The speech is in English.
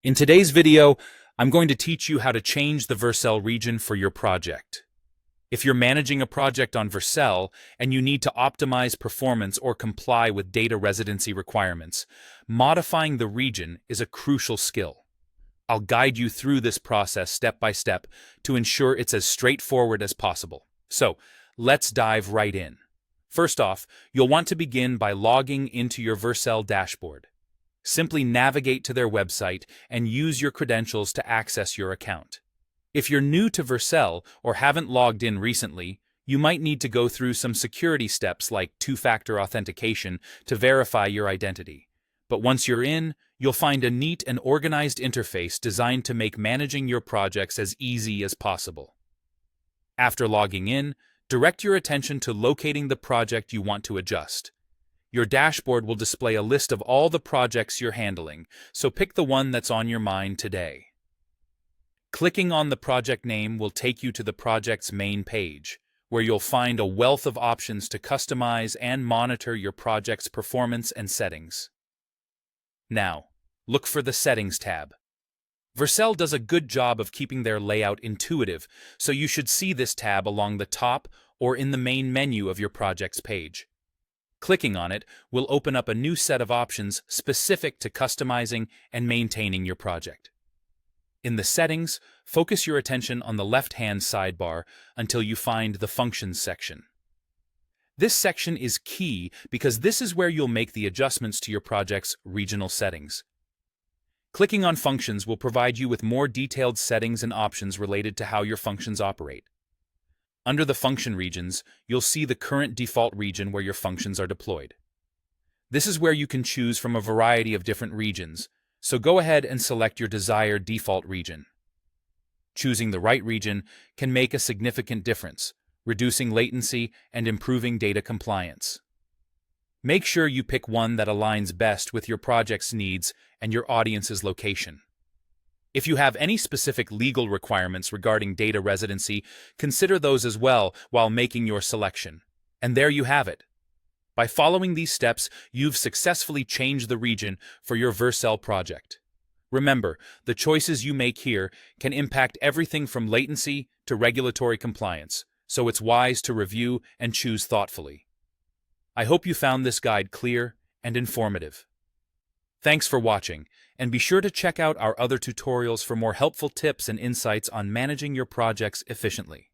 In today's video, I'm going to teach you how to change the Vercel region for your project. If you're managing a project on Vercel and you need to optimize performance or comply with data residency requirements, modifying the region is a crucial skill. I'll guide you through this process step by step to ensure it's as straightforward as possible. So, let's dive right in. First off, you'll want to begin by logging into your Vercel dashboard. Simply navigate to their website and use your credentials to access your account. If you're new to Vercel or haven't logged in recently, you might need to go through some security steps like two-factor authentication to verify your identity. But once you're in, you'll find a neat and organized interface designed to make managing your projects as easy as possible. After logging in, direct your attention to locating the project you want to adjust. Your dashboard will display a list of all the projects you're handling, so pick the one that's on your mind today. Clicking on the project name will take you to the project's main page, where you'll find a wealth of options to customize and monitor your project's performance and settings. Now, look for the Settings tab. Vercel does a good job of keeping their layout intuitive, so you should see this tab along the top or in the main menu of your project's page. Clicking on it will open up a new set of options specific to customizing and maintaining your project. In the settings, focus your attention on the left-hand sidebar until you find the Functions section. This section is key because this is where you'll make the adjustments to your project's regional settings. Clicking on Functions will provide you with more detailed settings and options related to how your functions operate. Under the function regions, you'll see the current default region where your functions are deployed. This is where you can choose from a variety of different regions, so go ahead and select your desired default region. Choosing the right region can make a significant difference, reducing latency and improving data compliance. Make sure you pick one that aligns best with your project's needs and your audience's location. If you have any specific legal requirements regarding data residency, consider those as well while making your selection. And there you have it. By following these steps, you've successfully changed the region for your Vercel project. Remember, the choices you make here can impact everything from latency to regulatory compliance, so it's wise to review and choose thoughtfully. I hope you found this guide clear and informative. Thanks for watching, and be sure to check out our other tutorials for more helpful tips and insights on managing your projects efficiently.